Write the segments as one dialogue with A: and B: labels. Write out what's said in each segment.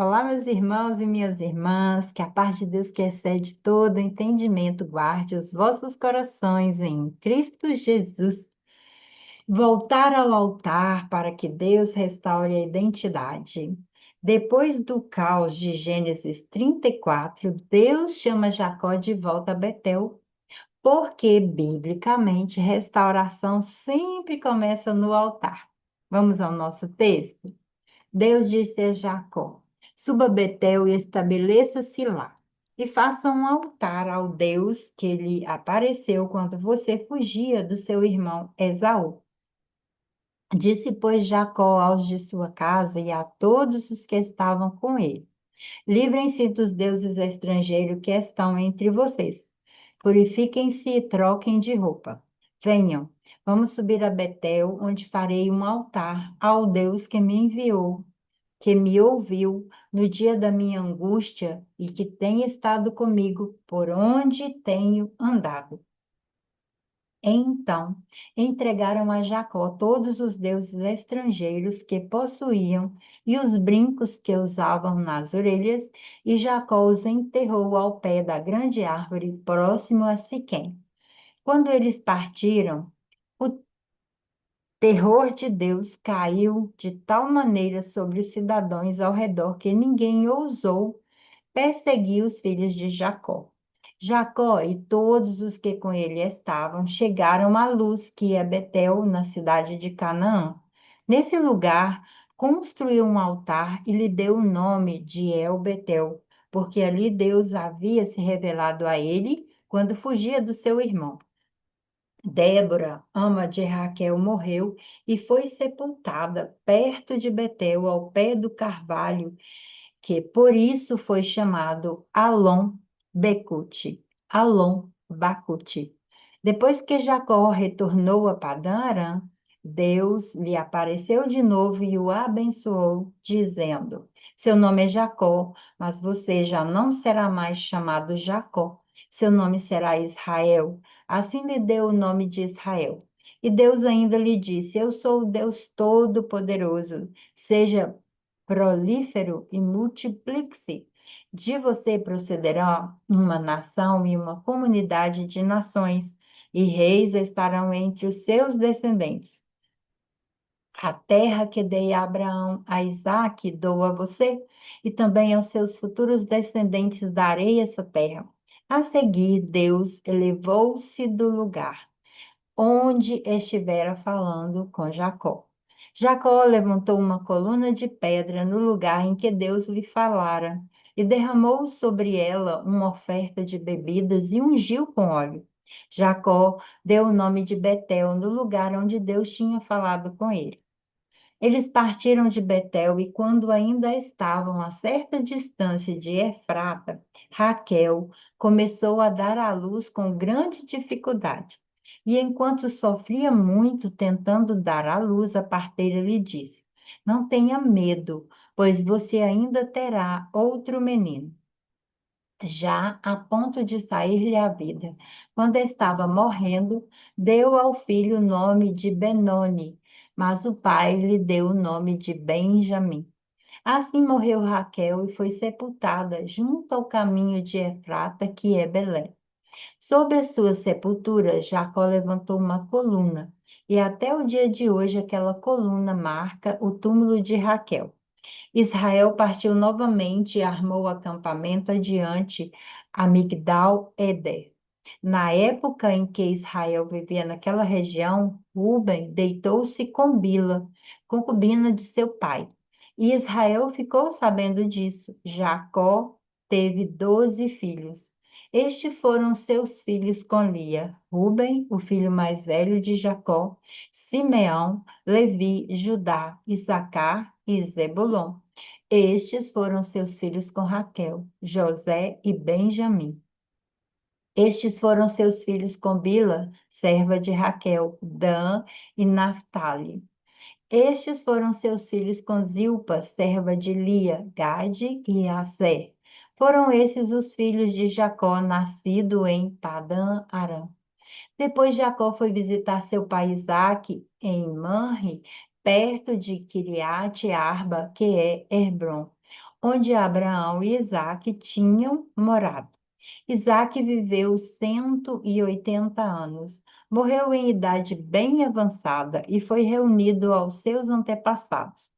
A: Olá, meus irmãos e minhas irmãs, que a paz de Deus que excede todo entendimento guarde os vossos corações em Cristo Jesus. Voltar ao altar para que Deus restaure a identidade. Depois do caos de Gênesis 34, Deus chama Jacó de volta a Betel, porque, biblicamente, restauração sempre começa no altar. Vamos ao nosso texto? Deus disse a Jacó: Suba a Betel e estabeleça-se lá, e faça um altar ao Deus que lhe apareceu quando você fugia do seu irmão Esaú. Disse, pois, Jacó aos de sua casa e a todos os que estavam com ele: Livrem-se dos deuses estrangeiros que estão entre vocês. Purifiquem-se e troquem de roupa. Venham, vamos subir a Betel, onde farei um altar ao Deus que me enviou, que me ouviu no dia da minha angústia e que tem estado comigo por onde tenho andado. Então, entregaram a Jacó todos os deuses estrangeiros que possuíam e os brincos que usavam nas orelhas, e Jacó os enterrou ao pé da grande árvore próximo a Siquém. Quando eles partiram, o terror de Deus caiu de tal maneira sobre os cidadãos ao redor que ninguém ousou perseguir os filhos de Jacó. Jacó e todos os que com ele estavam chegaram à luz que é Betel, na cidade de Canaã. Nesse lugar, construiu um altar e lhe deu o nome de El Betel, porque ali Deus havia se revelado a ele quando fugia do seu irmão. Débora, ama de Raquel, morreu e foi sepultada perto de Betel, ao pé do carvalho, que por isso foi chamado Alon Becute, Alon Bacute. Depois que Jacó retornou a Padã Aram, Deus lhe apareceu de novo e o abençoou, dizendo: Seu nome é Jacó, mas você já não será mais chamado Jacó. Seu nome será Israel. Assim lhe deu o nome de Israel. E Deus ainda lhe disse: Eu sou o Deus Todo-Poderoso. Seja prolífero e multiplique-se. De você procederá uma nação e uma comunidade de nações, e reis estarão entre os seus descendentes. A terra que dei a Abraão, a Isaque, dou a você, e também aos seus futuros descendentes darei essa terra. A seguir, Deus elevou-se do lugar onde estivera falando com Jacó. Jacó levantou uma coluna de pedra no lugar em que Deus lhe falara e derramou sobre ela uma oferta de bebidas e ungiu com óleo. Jacó deu o nome de Betel no lugar onde Deus tinha falado com ele. Eles partiram de Betel e, quando ainda estavam a certa distância de Efrata, Raquel começou a dar à luz com grande dificuldade. E enquanto sofria muito tentando dar à luz, a parteira lhe disse: Não tenha medo, pois você ainda terá outro menino, já a ponto de sair-lhe a vida. Quando estava morrendo, deu ao filho o nome de Benoni, mas o pai lhe deu o nome de Benjamim. Assim morreu Raquel e foi sepultada junto ao caminho de Efrata, que é Belém. Sob a sua sepultura, Jacó levantou uma coluna, e até o dia de hoje aquela coluna marca o túmulo de Raquel. Israel partiu novamente e armou acampamento adiante a Migdal-Eder. Na época em que Israel vivia naquela região, Ruben deitou-se com Bila, concubina de seu pai. E Israel ficou sabendo disso. Jacó teve 12 filhos. Estes foram seus filhos com Lia: Ruben, o filho mais velho de Jacó, Simeão, Levi, Judá, Issacar e Zebulon. Estes foram seus filhos com Raquel, José e Benjamim. Estes foram seus filhos com Bila, serva de Raquel, Dan e Naphtali. Estes foram seus filhos com Zilpa, serva de Lia, Gade e Aser. Foram esses os filhos de Jacó, nascido em Padã Aram. Depois Jacó foi visitar seu pai Isaque em Manre, perto de Kiriat Arba, que é Hebrom. onde Abraão e Isaque tinham morado. Isaque viveu 180 anos. Morreu em idade bem avançada e foi reunido aos seus antepassados.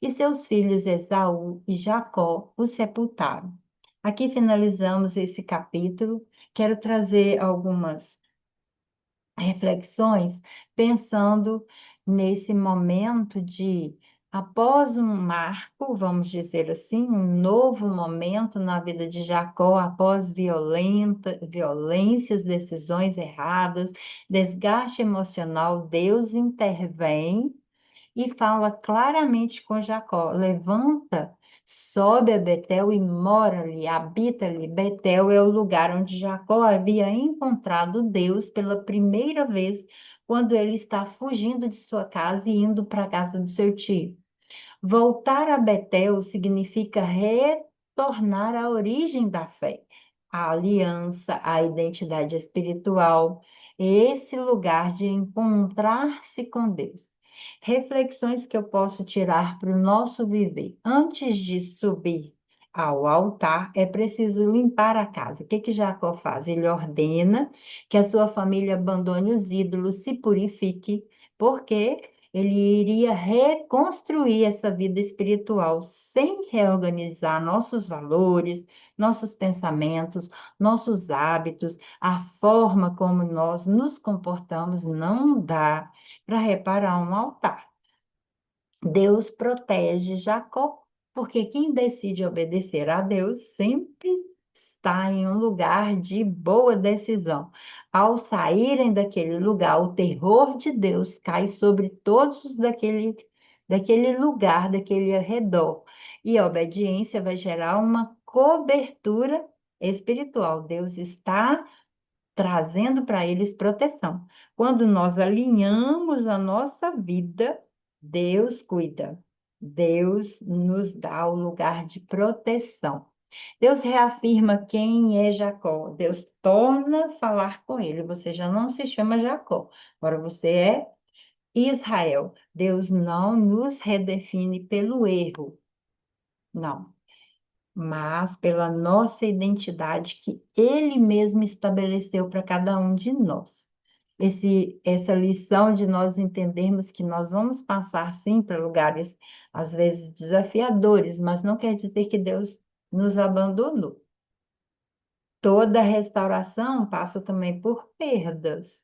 A: E seus filhos Esaú e Jacó o sepultaram. Aqui finalizamos esse capítulo. Quero trazer algumas reflexões, pensando nesse momento de, após um marco, vamos dizer assim, um novo momento na vida de Jacó, após violências, decisões erradas, desgaste emocional, Deus intervém e fala claramente com Jacó: levanta, sobe a Betel e mora ali, habita ali. Betel é o lugar onde Jacó havia encontrado Deus pela primeira vez, quando ele está fugindo de sua casa e indo para a casa do seu tio. Voltar a Betel significa retornar à origem da fé, à aliança, à identidade espiritual, esse lugar de encontrar-se com Deus. Reflexões que eu posso tirar para o nosso viver. Antes de subir ao altar, é preciso limpar a casa. O que que Jacó faz? Ele ordena que a sua família abandone os ídolos, se purifique, porque ele iria reconstruir essa vida espiritual sem reorganizar nossos valores, nossos pensamentos, nossos hábitos, a forma como nós nos comportamos. Não dá para reparar um altar. Deus protege Jacó, porque quem decide obedecer a Deus sempre está em um lugar de boa decisão. Ao saírem daquele lugar, o terror de Deus cai sobre todos daquele lugar, daquele arredor. E a obediência vai gerar uma cobertura espiritual. Deus está trazendo para eles proteção. Quando nós alinhamos a nossa vida, Deus cuida. Deus nos dá o lugar de proteção. Deus reafirma quem é Jacó. Deus torna a falar com ele. Você já não se chama Jacó, agora você é Israel. Deus não nos redefine pelo erro, não, mas pela nossa identidade que Ele mesmo estabeleceu para cada um de nós. Essa lição de nós entendermos que nós vamos passar, sim, para lugares, às vezes, desafiadores, mas não quer dizer que Deus nos abandonou. Toda restauração passa também por perdas.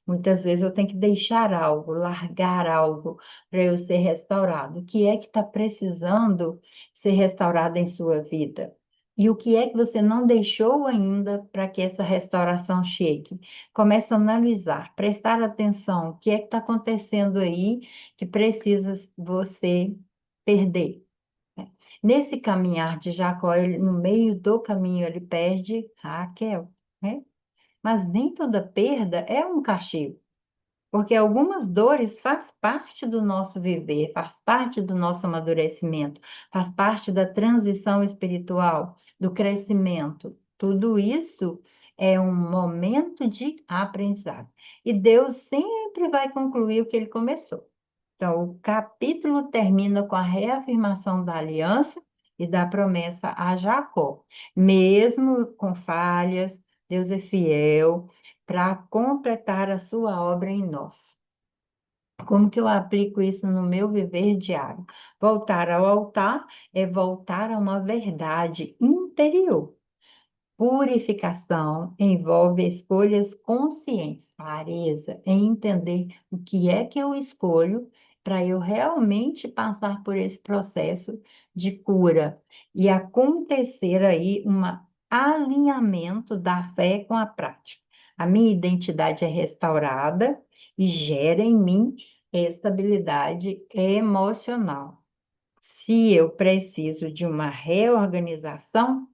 A: Muitas vezes eu tenho que deixar algo, largar algo para eu ser restaurado. O que é que está precisando ser restaurado em sua vida? E o que é que você não deixou ainda para que essa restauração chegue? Comece a analisar, prestar atenção. O que é que está acontecendo aí que precisa você perder? Nesse caminhar de Jacó, no meio do caminho, ele perde Raquel, né? Mas nem toda perda é um castigo. Porque algumas dores faz parte do nosso viver, faz parte do nosso amadurecimento, faz parte da transição espiritual, do crescimento. Tudo isso é um momento de aprendizado. E Deus sempre vai concluir o que ele começou. Então, o capítulo termina com a reafirmação da aliança e da promessa a Jacó. Mesmo com falhas, Deus é fiel para completar a sua obra em nós. Como que eu aplico isso no meu viver diário? Voltar ao altar é voltar a uma verdade interior. Purificação envolve escolhas conscientes, clareza, em entender o que é que eu escolho para eu realmente passar por esse processo de cura e acontecer aí um alinhamento da fé com a prática. A minha identidade é restaurada e gera em mim estabilidade emocional. Se eu preciso de uma reorganização,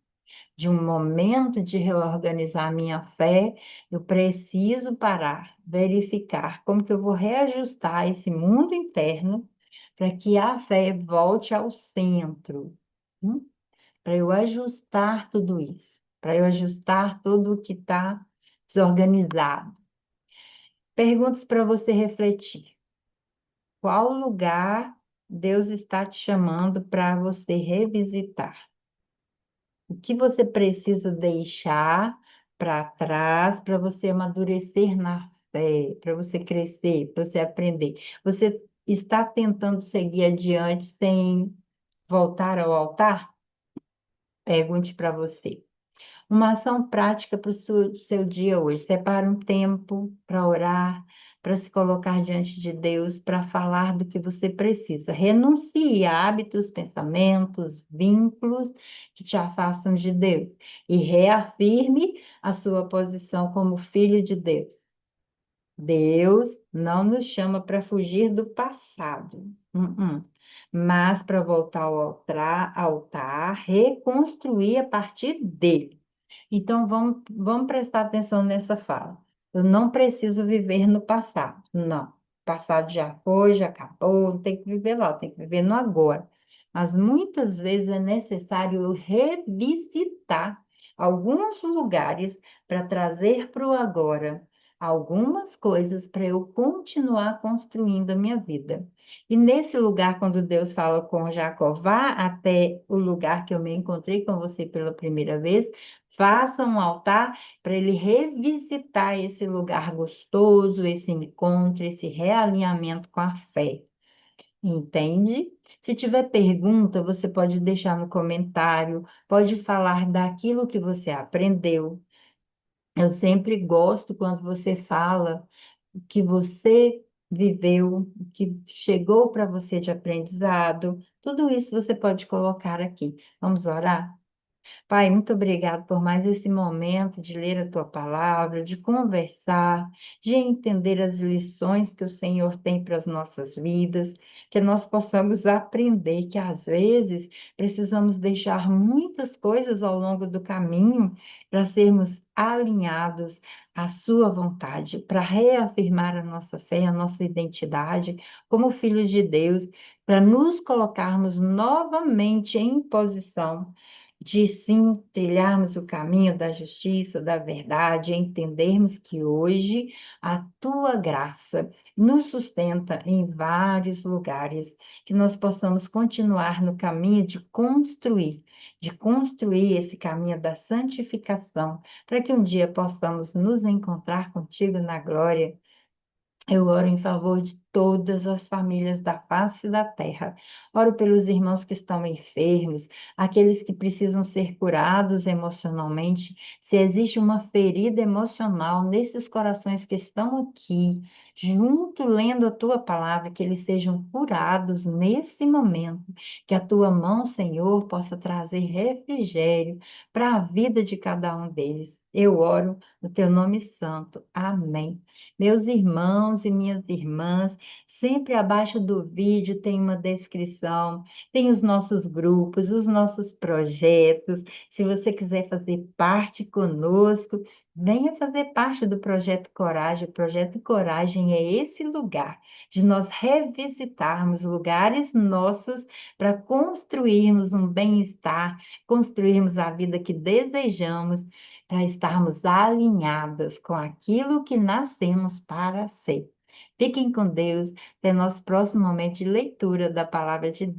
A: de um momento de reorganizar a minha fé, eu preciso parar, verificar como que eu vou reajustar esse mundo interno para que a fé volte ao centro, para eu ajustar tudo isso, para eu ajustar tudo o que está desorganizado. Perguntas para você refletir. Qual lugar Deus está te chamando para você revisitar? O que você precisa deixar para trás para você amadurecer na fé, para você crescer, para você aprender? Você está tentando seguir adiante sem voltar ao altar? Pergunte para você. Uma ação prática para o seu dia hoje. Separa um tempo para orar, para se colocar diante de Deus, para falar do que você precisa. Renuncie a hábitos, pensamentos, vínculos que te afastam de Deus e reafirme a sua posição como filho de Deus. Deus não nos chama para fugir do passado, mas para voltar ao altar, reconstruir a partir dele. Então, vamos prestar atenção nessa fala. Eu não preciso viver no passado. Não. O passado já foi, já acabou, não tem que viver lá, tem que viver no agora. Mas muitas vezes é necessário eu revisitar alguns lugares para trazer para o agora algumas coisas para eu continuar construindo a minha vida. E nesse lugar, quando Deus fala com Jacó, vá até o lugar que eu me encontrei com você pela primeira vez, faça um altar para ele revisitar esse lugar gostoso, esse encontro, esse realinhamento com a fé. Entende? Se tiver pergunta, você pode deixar no comentário, pode falar daquilo que você aprendeu. Eu sempre gosto quando você fala o que você viveu, o que chegou para você de aprendizado. Tudo isso você pode colocar aqui. Vamos orar? Pai, muito obrigado por mais esse momento de ler a tua palavra, de conversar, de entender as lições que o Senhor tem para as nossas vidas, que nós possamos aprender que às vezes precisamos deixar muitas coisas ao longo do caminho para sermos alinhados à sua vontade, para reafirmar a nossa fé, a nossa identidade como filhos de Deus, para nos colocarmos novamente em posição de sim trilharmos o caminho da justiça, da verdade, entendermos que hoje a tua graça nos sustenta em vários lugares, que nós possamos continuar no caminho de construir esse caminho da santificação, para que um dia possamos nos encontrar contigo na glória. Eu oro em favor de todas as famílias da face da terra. Oro pelos irmãos que estão enfermos, aqueles que precisam ser curados emocionalmente. Se existe uma ferida emocional nesses corações que estão aqui, junto lendo a tua palavra, que eles sejam curados nesse momento. Que a tua mão, Senhor, possa trazer refrigério para a vida de cada um deles. Eu oro no teu nome santo. Amém. Meus irmãos e minhas irmãs, sempre abaixo do vídeo tem uma descrição, tem os nossos grupos, os nossos projetos. Se você quiser fazer parte conosco, venha fazer parte do Projeto Coragem. O Projeto Coragem é esse lugar de nós revisitarmos lugares nossos para construirmos um bem-estar, construirmos a vida que desejamos, para estarmos alinhadas com aquilo que nascemos para ser. Fiquem com Deus, até nosso próximo momento de leitura da palavra de Deus.